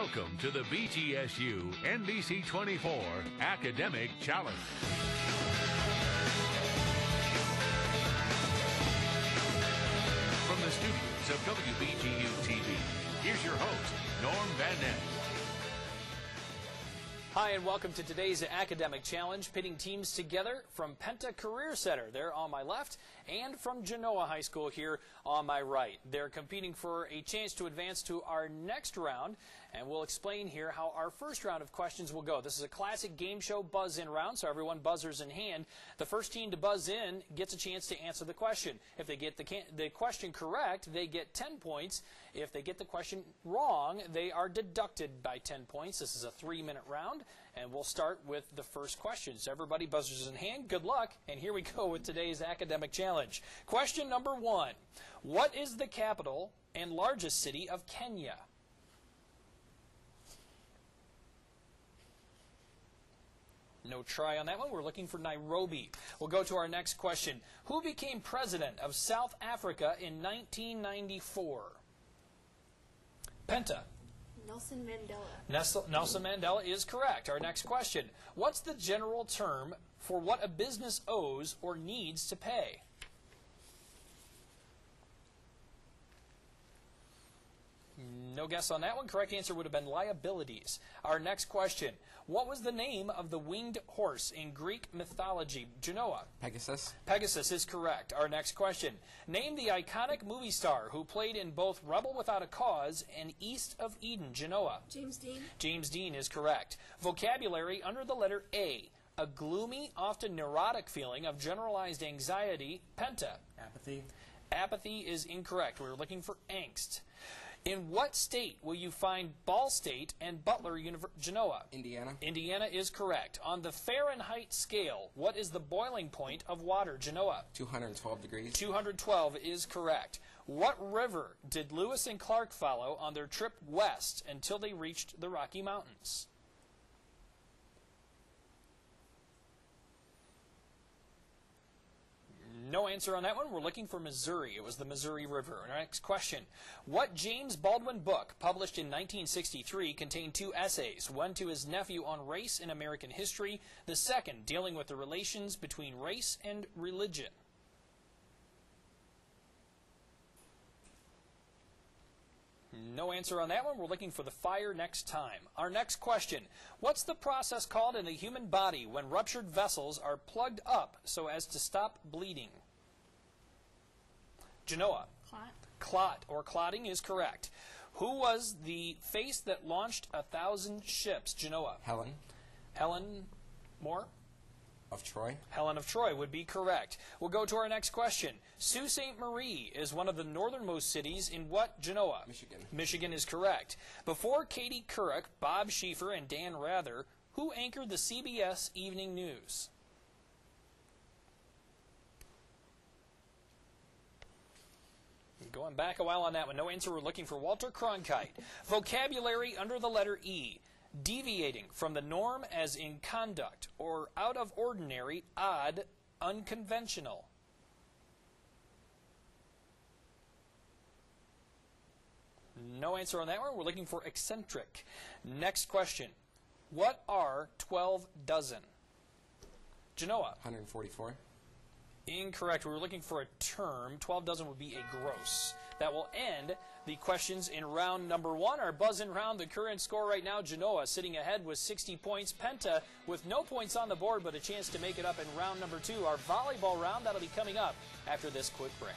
Welcome to the BGSU NBC 24 Academic Challenge. From the studios of WBGU TV, here's your host, Norm Van Ness. Hi, and welcome to today's Academic Challenge, pitting teams together from Penta Career Center there on my left and from Genoa High School here on my right. They're competing for a chance to advance to our next round, and we'll explain here how our first round of questions will go. This is a classic game show buzz-in round, so everyone buzzers in hand. The first team to buzz in gets a chance to answer the question. If they get the question correct, they get 10 points. If they get the question wrong, they are deducted by 10 points. This is a 3-minute round, and we'll start with the first question. So everybody buzzers in hand. Good luck, and here we go with today's Academic Challenge. Question number 1. What is the capital and largest city of Kenya? No try on that one. We're looking for Nairobi. We'll go to our next question. Who became president of South Africa in 1994? Penta. Nelson Mandela. Nelson Mandela is correct. Our next question. What's the general term for what a business owes or needs to pay? No guess on that one. Correct answer would have been liabilities. Our next question. What was the name of the winged horse in Greek mythology? Genoa. Pegasus. Pegasus is correct. Our next question. Name the iconic movie star who played in both Rebel Without a Cause and East of Eden. Genoa. James Dean. James Dean is correct. Vocabulary under the letter A. A gloomy, often neurotic feeling of generalized anxiety. Penta. Apathy. Apathy is incorrect. We're looking for angst. In what state will you find Ball State and Butler Genoa? Indiana. Indiana is correct. On the Fahrenheit scale, what is the boiling point of water? Genoa. 212 degrees. 212 is correct. What river did Lewis and Clark follow on their trip west until they reached the Rocky Mountains? No answer on that one. We're looking for Missouri. It was the Missouri River. Our next question. What James Baldwin book, published in 1963, contained 2 essays, one to his nephew on race in American history, the second dealing with the relations between race and religion? No answer on that one. We're looking for The Fire Next Time. Our next question. What's the process called in the human body when ruptured vessels are plugged up so as to stop bleeding? Genoa. Clot. Clot or clotting is correct. Who was the face that launched 1,000 ships? Genoa. Helen. Helen Moore? Of Troy. Helen of Troy would be correct. We'll go to our next question. Sault Ste. Marie is one of the northernmost cities in what? Genoa. Michigan. Michigan is correct. Before Katie Couric, Bob Schieffer, and Dan Rather, who anchored the CBS Evening News? Going back a while on that one. No answer. We're looking for Walter Cronkite. Vocabulary under the letter E. Deviating from the norm as in conduct, or out of ordinary, odd, unconventional. No answer on that one. We're looking for eccentric. Next question. What are 12 dozen? Genoa. 144. Incorrect. We were looking for a term. 12 dozen would be a gross. That will end the questions in round number 1. Our buzz-in round, the current score right now, Genoa sitting ahead with 60 points. Penta with no points on the board, but a chance to make it up in round number 2. Our volleyball round, that'll be coming up after this quick break.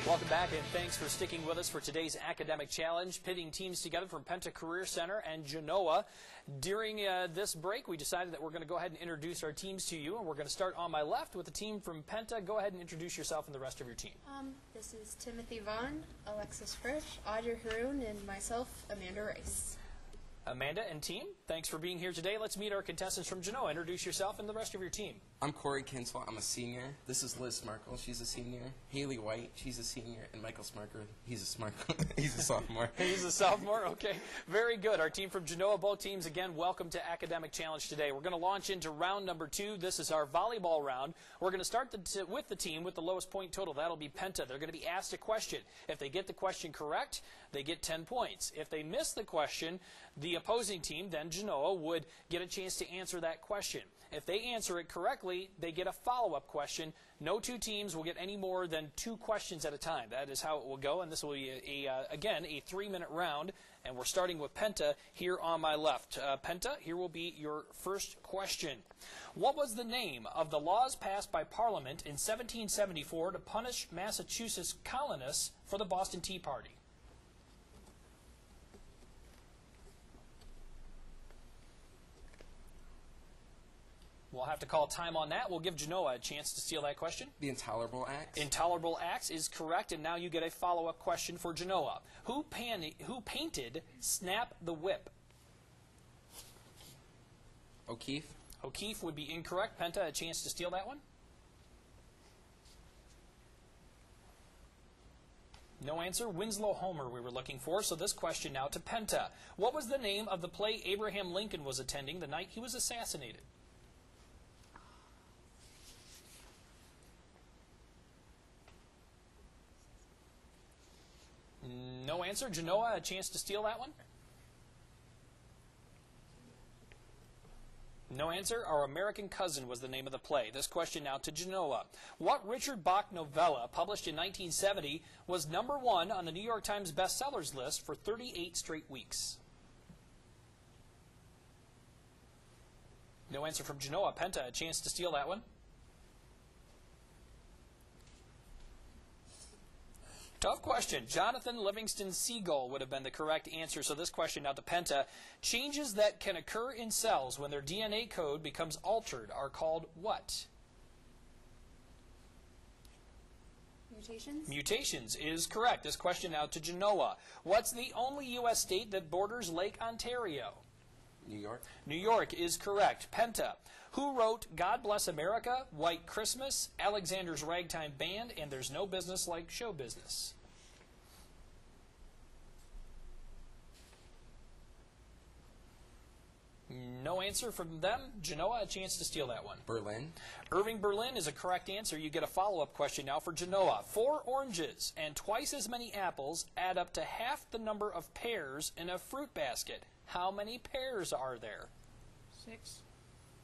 Welcome back, and thanks for sticking with us for today's Academic Challenge, pitting teams together from Penta Career Center and Genoa. During this break, we decided that we're going to go ahead and introduce our teams to you, and we're going to start on my left with the team from Penta. Go ahead and introduce yourself and the rest of your team. This is Timothy Vaughn, Alexis Frisch, Audrey Haroon, and myself, Amanda Rice. Amanda and team, thanks for being here today. Let's meet our contestants from Genoa. Introduce yourself and the rest of your team. I'm Corey Kinswell. I'm a senior. This is Liz Smarkle. She's a senior. Haley White. She's a senior. And Michael Smarkle. He's a sophomore. He's a sophomore? Okay. Very good. Our team from Genoa, both teams, again, welcome to Academic Challenge today. We're going to launch into round number 2. This is our volleyball round. We're going to start with the team with the lowest point total. That'll be Penta. They're going to be asked a question. If they get the question correct, they get 10 points. If they miss the question, the opposing team, then Genoa, would get a chance to answer that question. If they answer it correctly, they get a follow-up question. No two teams will get any more than 2 questions at a time. That is how it will go, and this will be, again, a 3-minute round, and we're starting with Penta here on my left. Penta, here will be your first question. What was the name of the laws passed by Parliament in 1774 to punish Massachusetts colonists for the Boston Tea Party? We'll have to call time on that. We'll give Genoa a chance to steal that question. The Intolerable Acts. Intolerable Acts is correct, and now you get a follow-up question for Genoa. Who painted Snap the Whip? O'Keefe. O'Keefe would be incorrect. Penta, a chance to steal that one. No answer. Winslow Homer we were looking for, so this question now to Penta. What was the name of the play Abraham Lincoln was attending the night he was assassinated? No answer. Genoa, a chance to steal that one? No answer. Our American Cousin was the name of the play. This question now to Genoa. What Richard Bach novella, published in 1970, was #1 on the New York Times bestsellers list for 38 straight weeks? No answer from Genoa. Penta, a chance to steal that one? Tough question. Jonathan Livingston Seagull would have been the correct answer. So this question now to Penta. Changes that can occur in cells when their DNA code becomes altered are called what? Mutations? Mutations is correct. This question now to Genoa. What's the only U.S. state that borders Lake Ontario? New York. New York is correct. Penta. Who wrote God Bless America, White Christmas, Alexander's Ragtime Band, and There's No Business Like Show Business? No answer from them. Genoa, a chance to steal that one. Berlin. Irving Berlin is a correct answer. You get a follow-up question now for Genoa. 4 oranges and twice as many apples add up to half the number of pears in a fruit basket. How many pears are there? 6.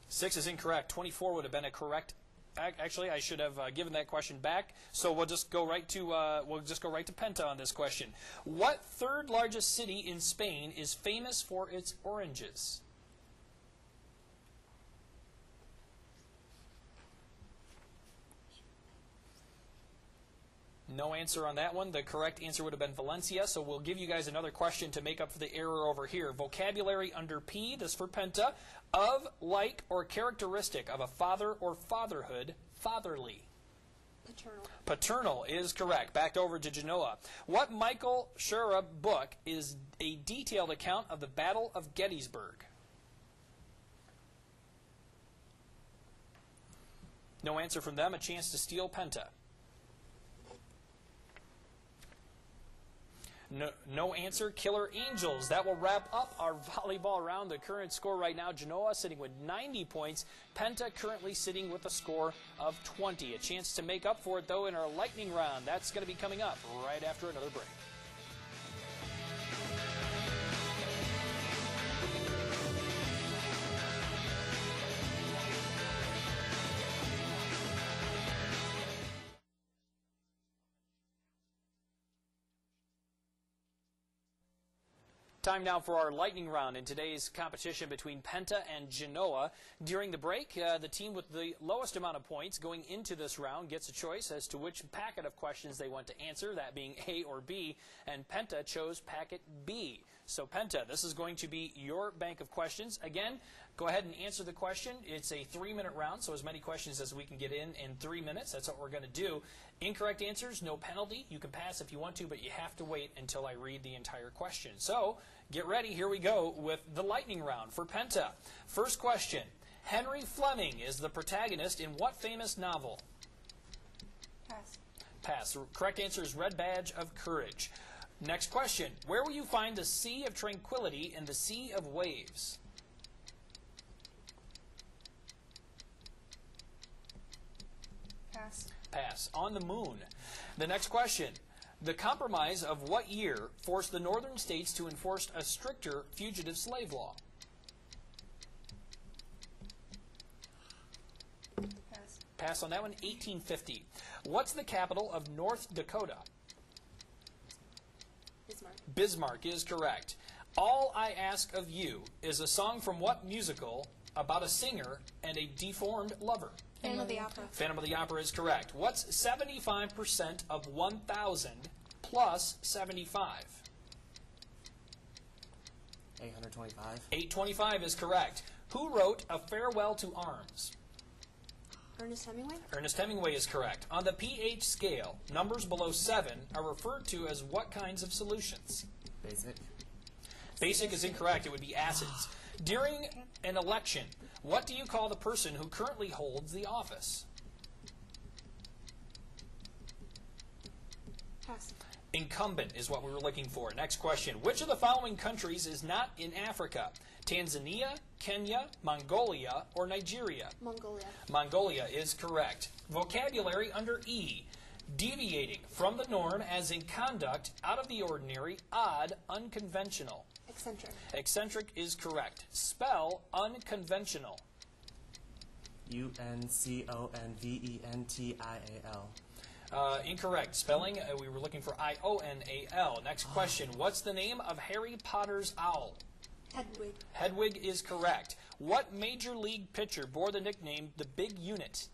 6 is incorrect. 24 would have been a correct. Actually, I should have given that question back. So we'll just go right to Penta on this question. What third largest city in Spain is famous for its oranges? No answer on that one. The correct answer would have been Valencia, so we'll give you guys another question to make up for the error over here. Vocabulary under P, this for Penta. Of, like, or characteristic of a father or fatherhood, fatherly. Paternal. Paternal is correct. Back over to Genoa. What Michael Schura book is a detailed account of the Battle of Gettysburg? No answer from them. A chance to steal Penta. No answer. Killer Angels. That will wrap up our volleyball round. The current score right now, Genoa sitting with 90 points. Penta currently sitting with a score of 20. A chance to make up for it, though, in our lightning round. That's going to be coming up right after another break. Time now for our lightning round in today's competition between Penta and Genoa. During the break, the team with the lowest amount of points going into this round gets a choice as to which packet of questions they want to answer, that being A or B, and Penta chose packet B. So Penta, this is going to be your bank of questions. Again, go ahead and answer the question. It's a 3-minute round, so as many questions as we can get in 3 minutes. That's what we're going to do. Incorrect answers, no penalty. You can pass if you want to, but you have to wait until I read the entire question. So Get ready, here we go with the lightning round for Penta. First question, Henry Fleming is the protagonist in what famous novel? Pass. Pass. The correct answer is Red Badge of Courage. Next question, where will you find the Sea of Tranquility and the Sea of Waves? Pass. Pass. On the moon. The next question, the Compromise of what year forced the northern states to enforce a stricter fugitive slave law? Pass. Pass on that one. 1850. What's the capital of North Dakota? Bismarck. Bismarck is correct. All I Ask of You is a song from what musical about a singer and a deformed lover? Phantom of the Opera. Phantom of the Opera is correct. What's 75% of 1,000 plus 75? 825. 825 is correct. Who wrote A Farewell to Arms? Ernest Hemingway. Ernest Hemingway is correct. On the pH scale, numbers below 7 are referred to as what kinds of solutions? Basic. Basic is incorrect. It would be acids. During an election, what do you call the person who currently holds the office? Pass. Incumbent is what we were looking for. Next question. Which of the following countries is not in Africa? Tanzania, Kenya, Mongolia, or Nigeria? Mongolia. Mongolia is correct. Vocabulary under E. Deviating from the norm as in conduct, out of the ordinary, odd, unconventional. Eccentric. Eccentric is correct. Spell unconventional. UNCONVENTIAL. Incorrect. Spelling, we were looking for IONAL. Next question. What's the name of Harry Potter's owl? Hedwig. Hedwig is correct. What major league pitcher bore the nickname the Big Unit?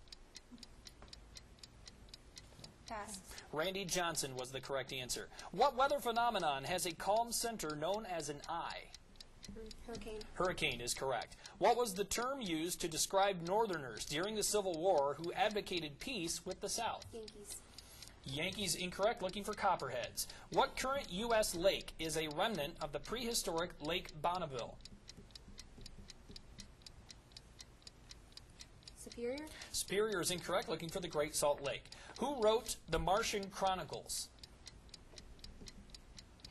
Pass. Randy Johnson was the correct answer. What weather phenomenon has a calm center known as an eye? Hurricane. Hurricane is correct. What was the term used to describe Northerners during the Civil War who advocated peace with the South? Yankees. Yankees incorrect, looking for Copperheads. What current U.S. lake is a remnant of the prehistoric Lake Bonneville? Superior. Superior is incorrect, looking for the Great Salt Lake. Who wrote the Martian Chronicles?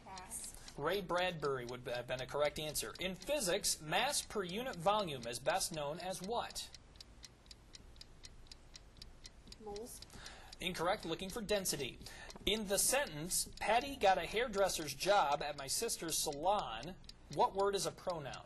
Pass. Ray Bradbury would have been a correct answer. In physics, mass per unit volume is best known as what? Moles. Incorrect, looking for density. In the sentence, Patty got a hairdresser's job at my sister's salon, what word is a pronoun?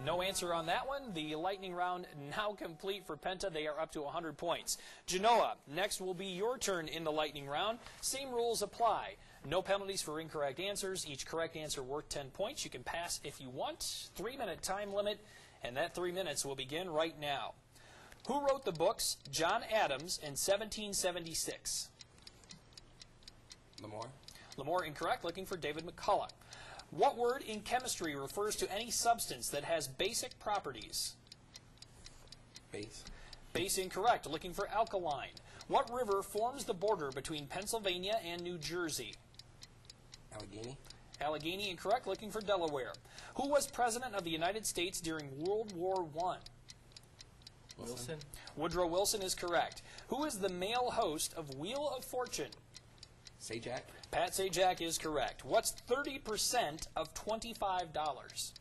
No answer on that one. The lightning round now complete for Penta. They are up to 100 points. Genoa, next will be your turn in the lightning round. Same rules apply. No penalties for incorrect answers. Each correct answer worth 10 points. You can pass if you want. 3-minute time limit, and that 3 minutes will begin right now. Who wrote the books John Adams in 1776? Lamore. Lamore incorrect, looking for David McCullough. What word in chemistry refers to any substance that has basic properties? Base. Base incorrect, looking for alkaline. What river forms the border between Pennsylvania and New Jersey? Allegheny. Allegheny incorrect, looking for Delaware. Who was president of the United States during World War I? Wilson. Woodrow Wilson is correct. Who is the male host of Wheel of Fortune? Sajak. Pat Sajak is correct. What's 30% of $25?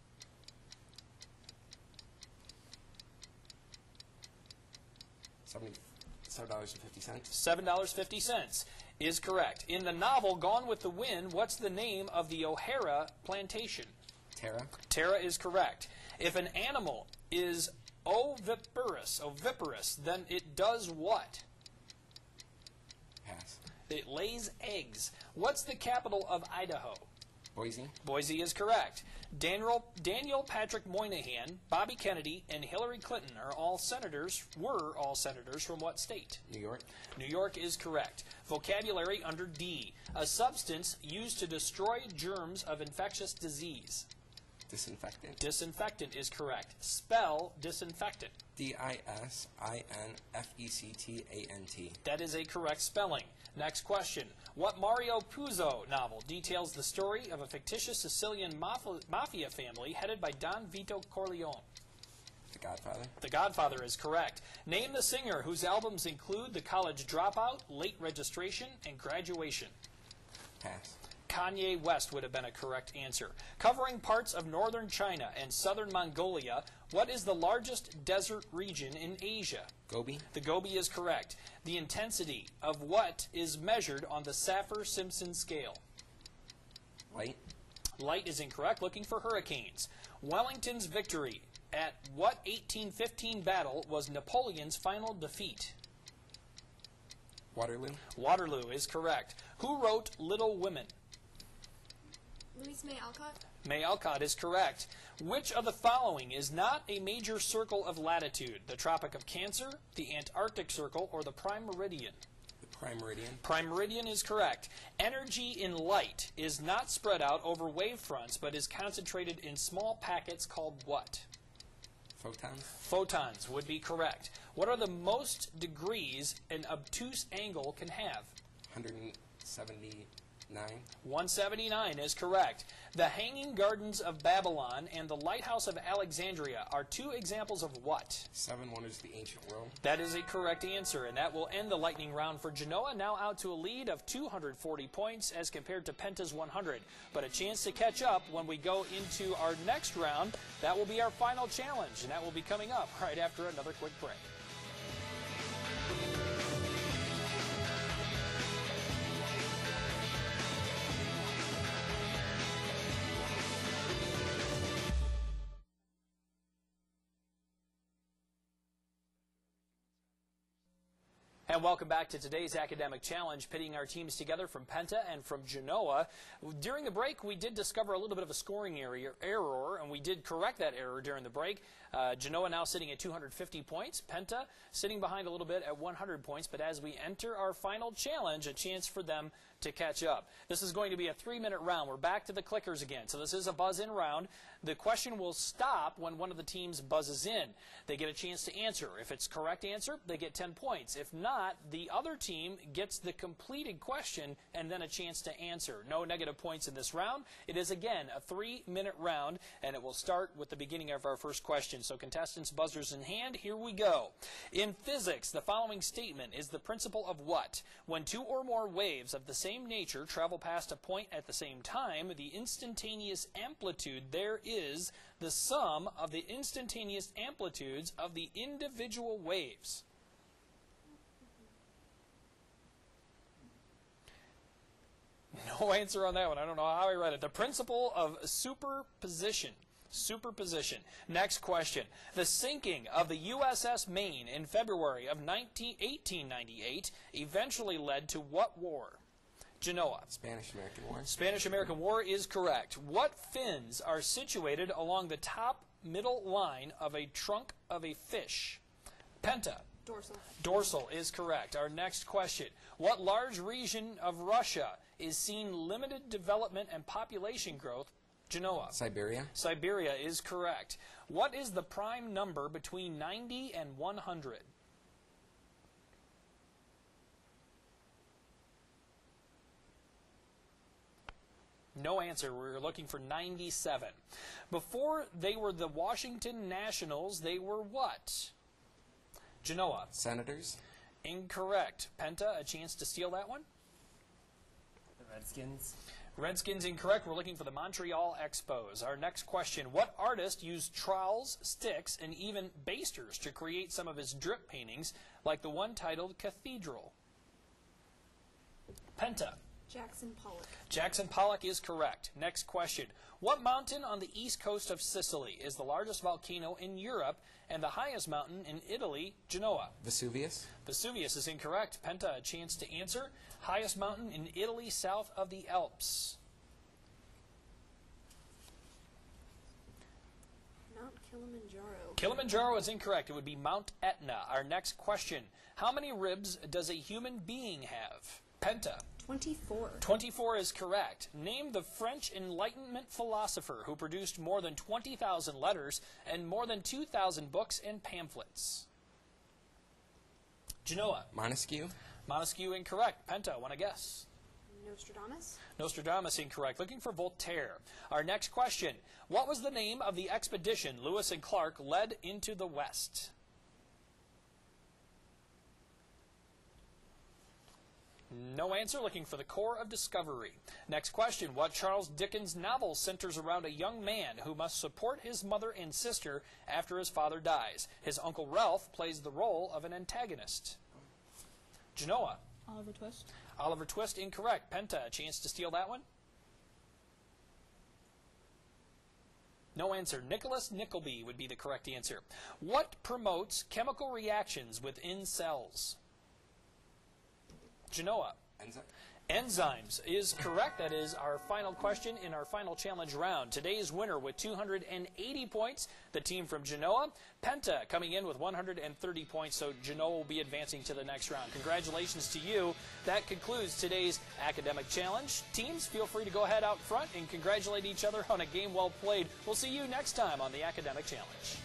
$7.50. $7.50 is correct. In the novel Gone with the Wind, what's the name of the O'Hara plantation? Tara. Tara is correct. If an animal is oviparous, then it does what? Pass. It lays eggs. What's the capital of Idaho? Boise. Boise is correct. Daniel Patrick Moynihan, Bobby Kennedy, and Hillary Clinton were all senators from what state? New York. New York is correct. Vocabulary under D. A substance used to destroy germs of infectious disease. Disinfectant. Disinfectant is correct. Spell disinfectant. Disinfectant. That is a correct spelling. Next question. What Mario Puzo novel details the story of a fictitious Sicilian mafia family headed by Don Vito Corleone? The Godfather. The Godfather is correct. Name the singer whose albums include The College Dropout, Late Registration, and Graduation. Pass. Kanye West would have been a correct answer. Covering parts of northern China and southern Mongolia, what is the largest desert region in Asia? Gobi. The Gobi is correct. The intensity of what is measured on the Saffir-Simpson scale? Light. Light is incorrect. Looking for hurricanes. Wellington's victory at what 1815 battle was Napoleon's final defeat? Waterloo. Waterloo is correct. Who wrote Little Women? Louise May Alcott. May Alcott is correct. Which of the following is not a major circle of latitude? The Tropic of Cancer, the Antarctic Circle, or the Prime Meridian? The Prime Meridian. Prime Meridian is correct. Energy in light is not spread out over wavefronts, but is concentrated in small packets called what? Photons. Photons would be correct. What are the most degrees an obtuse angle can have? 179. 179 is correct. The Hanging Gardens of Babylon and the Lighthouse of Alexandria are two examples of what? 7 Wonders of the Ancient World. That is a correct answer, and that will end the lightning round for Genoa, now out to a lead of 240 points as compared to Penta's 100. But a chance to catch up when we go into our next round. That will be our final challenge, and that will be coming up right after another quick break. And welcome back to today's academic challenge, pitting our teams together from Penta and from Genoa. During the break, we did discover a little bit of a scoring error, and we did correct that error during the break. Genoa now sitting at 250 points. Penta sitting behind a little bit at 100 points. But as we enter our final challenge, a chance for them to catch up. This is going to be a 3-minute round. We're back to the clickers again. So this is a buzz-in round. The question will stop when one of the teams buzzes in. They get a chance to answer. If it's correct answer, they get 10 points. If not, the other team gets the completed question and then a chance to answer. No negative points in this round. It is, again, a 3-minute round, and it will start with the beginning of our first question. So contestants, buzzers in hand, here we go. In physics, the following statement is the principle of what? When two or more waves of the same nature travel past a point at the same time, the instantaneous amplitude there is the sum of the instantaneous amplitudes of the individual waves. No answer on that one. I don't know how I read it. The principle of superposition. Superposition. Next question. The sinking of the USS Maine in February of 1898 eventually led to what war? Genoa. Spanish-American War. Spanish-American War is correct. What fins are situated along the top middle line of a trunk of a fish? Penta. Dorsal. Dorsal is correct. Our next question. What large region of Russia is seeing limited development and population growth? Genoa. Siberia. Siberia is correct. What is the prime number between 90 and 100? No answer. We're looking for 97. Before they were the Washington Nationals, they were what? Genoa. Senators. Incorrect. Penta, a chance to steal that one? The Redskins. Redskins incorrect. We're looking for the Montreal Expos. Our next question. What artist used trowels, sticks, and even basters to create some of his drip paintings, like the one titled Cathedral? Penta. Jackson Pollock. Jackson Pollock is correct. Next question. What mountain on the east coast of Sicily is the largest volcano in Europe and the highest mountain in Italy? Genoa. Vesuvius. Vesuvius is incorrect. Penta, a chance to answer. Highest mountain in Italy south of the Alps. Mount Kilimanjaro. Kilimanjaro is incorrect. It would be Mount Etna. Our next question. How many ribs does a human being have? Penta. 24. 24 is correct. Name the French Enlightenment philosopher who produced more than 20,000 letters and more than 2,000 books and pamphlets. Genoa. Montesquieu. Montesquieu incorrect. Penta, want to guess? Nostradamus. Nostradamus incorrect. Looking for Voltaire. Our next question. What was the name of the expedition Lewis and Clark led into the West? No answer. Looking for the Core of Discovery. Next question. What Charles Dickens novel centers around a young man who must support his mother and sister after his father dies? His Uncle Ralph plays the role of an antagonist. Genoa. Oliver Twist. Oliver Twist incorrect. Penta, a chance to steal that one? No answer. Nicholas Nickleby would be the correct answer. What promotes chemical reactions within cells? Genoa. Enzyme. Enzymes is correct. That is our final question in our final challenge round. Today's winner with 280 points, the team from Genoa. Penta coming in with 130 points, so Genoa will be advancing to the next round. Congratulations to you. That concludes today's academic challenge. Teams, feel free to go ahead out front and congratulate each other on a game well played. We'll see you next time on the Academic Challenge.